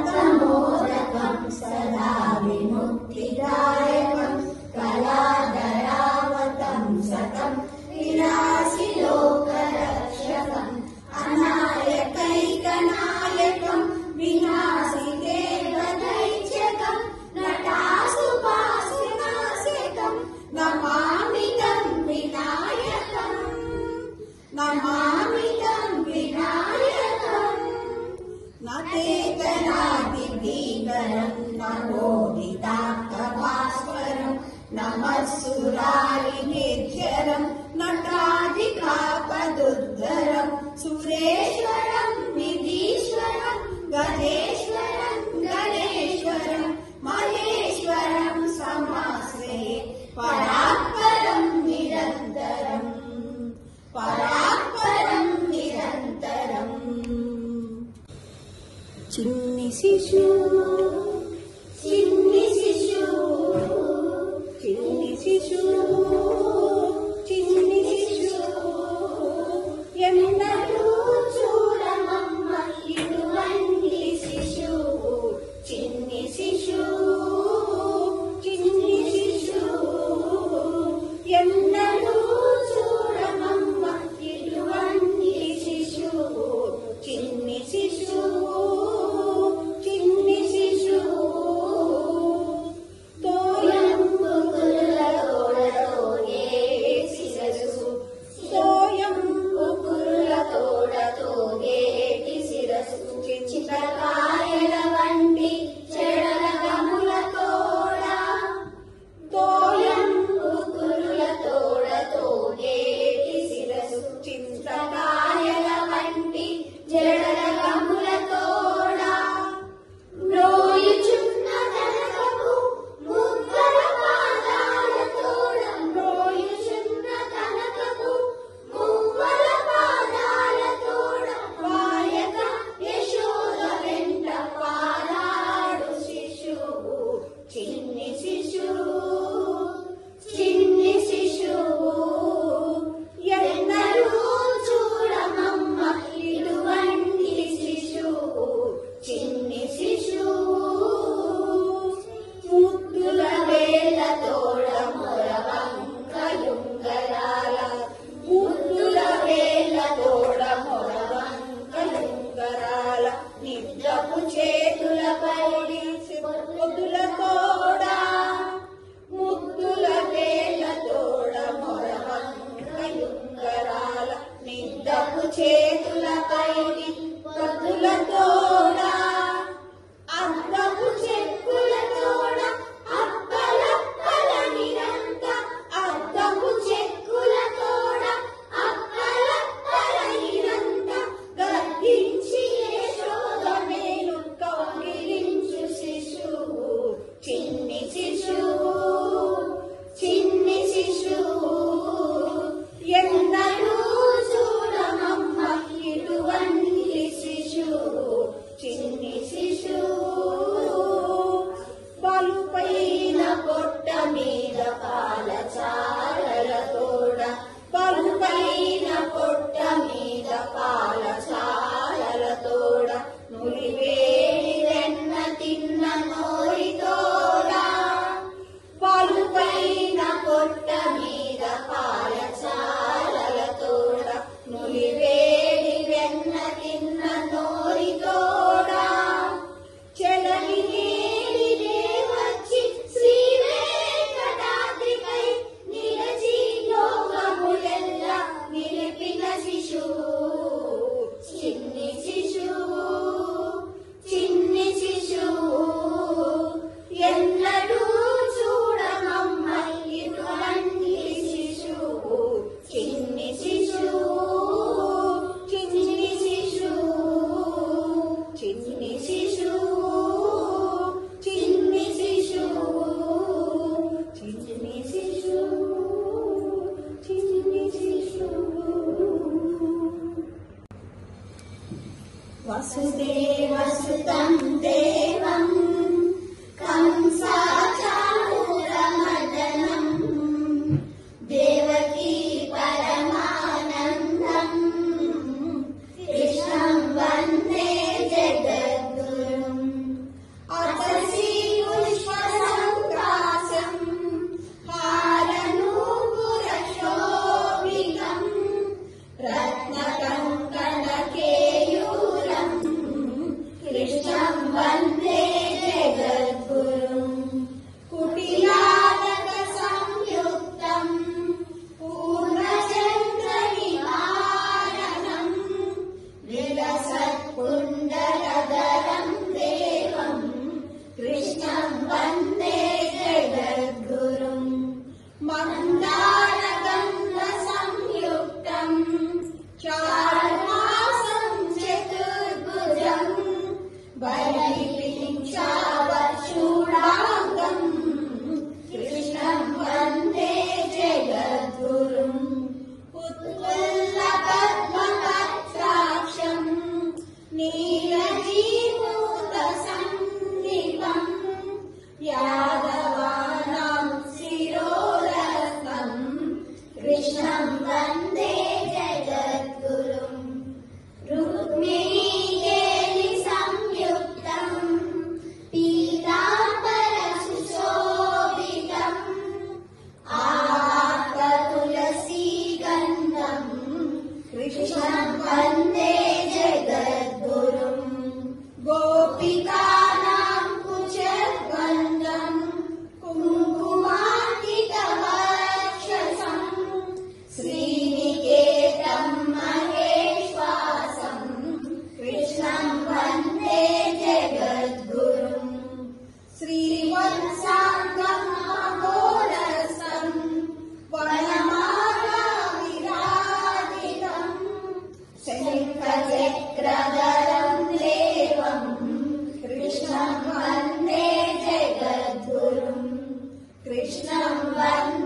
उदाकरातमोदकं सदा विमुक्तिदायकं कलाधरावतं सतं विलासि लोकरक्षकम् अनायकैकनायकं विनाशिदेवदैत्यकं नटासुपासुनासिकं नमामि तं विनायकं नमामि तं विनायकम् न चेतनादिभीकरं नमोदितात्तभास्करं नमस्सुरारिनिर्झरं नटादिकापदुद्धरं सुरेश्वरं निधीश्वरं गणेश्वरं गणेश्वरं महेश्वरं समाश्रये परात्परं निरन्तरं परात्परं निरन्तरम् चिन्नि शिशु चिन्नि शिशु चिन्नि शिशु चिन्नि शिशु ఎన్నడూ చూడమమ్మ ఇటువంటి శిశు చిన్ని శిశు చిన్ని శిశు ఎన్నడూ చూడమమ్మ ఇటువంటి శిశు చిన్ని శిశు చిన్ని శిశు తోయంబు కురులతోడతోగే శిరసు తోయంబు కురులతోడతోగేటి శిరసు చింతకాయల వంటి చెడల గములతోడ తోయంబు కురులతోడతోగేటి శిరసు చింతకాయల వంటి చెడల గములతోడ మ్రోయుచున్న కనకపు మువ్వల పాదాలతోడ మ్రోయుచున్న కనకపు మువ్వల పాదాలతోడ వాయక యశోద వెంట పారాడు శిశువు చిన్ని శిశువు చిన్ని శిశువు ఎన్నడూ చూడమమ్మ ఇటువంటి శిశువు చిన్ని శిశువు ముద్దుల వేళ్ళతోడ మొరవంకయుంగరాల ముద్దుల వేళ్ళతోడ మొరవంకయుంగరాల నిద్రపు చేతులపై పొద్దులతోడ ముద్దుల వేళ్ళతోడ మొరవంకయుంగరాల నిద్రపు చేతులపై పొద్దులతోడ అద్దపు చెక్కులతోడ అప్పలప్పల నిరంత అద్దపు చెక్కులతోడ అప్పలప్పల నిరంత గర్భించి యశోద మేలు కౌగిలించు శిశువు చిన్ని శిశువు చిన్ని శిశువు ఎన్నడూ చూడమమ్మ ఇటువంటి శిశువు చిన్ని శిశువు పలుపైన పొట్ట మీద పాలచారలతోడ పలుపైన పొట్ట మీద పాలచారలతోడ నులివేడి వెన్న తిన్న నోరితోడ పలుపైన పొట్ట మీద పాలచారలతోడ నులివేడి వెన్న తిన్న నోరితోడ చెలని నేడినే వచ్చి శ్రీ వెంకటాద్రిపై నిలచి లోకములెల్ల నిలిపిన శిశువు చిన్ని శిశువు చిన్ని శిశువు ఎన్నడూ చూడమమ్మ ఇటువంటి శిశువు చిన్ని శిశువు చిన్ని శిశువు చిన్ని శిశువు చిన్ని శిశువు చిన్ని శిశువు చిన్ని శిశువు వసుదేవసుతం దేవం కంసాచారూరమర్దనం దేవకీ పరమానందం కృష్ణం వందే జగత్ नीलजीमूत सन्निभम् यादवानां शिरोरत्नम् कृष्णं वन्दे जगद्गुरुम् रुक्मिणीकेलि संयुक्तम् पीताम्बरसुशोभितम् आत्मतुलसीगन्धम् कृष्णं वन्दे जगद्गुरुम् गोपिकानां कुचद्वन्द्वम् कुङ्कुमाङ्कितवक्षसम् श्रीनिकेतं महेश्वासम् कृष्णं वन्दे जगद्गुरुम् श्रीवत्साङ्गम् अघोरस्थम् वनमालाविराजितम् शङ्खचक्रधरम् देवम् कृष्णं वन्दे जगद्गुरुम् कृष्णं वन्दे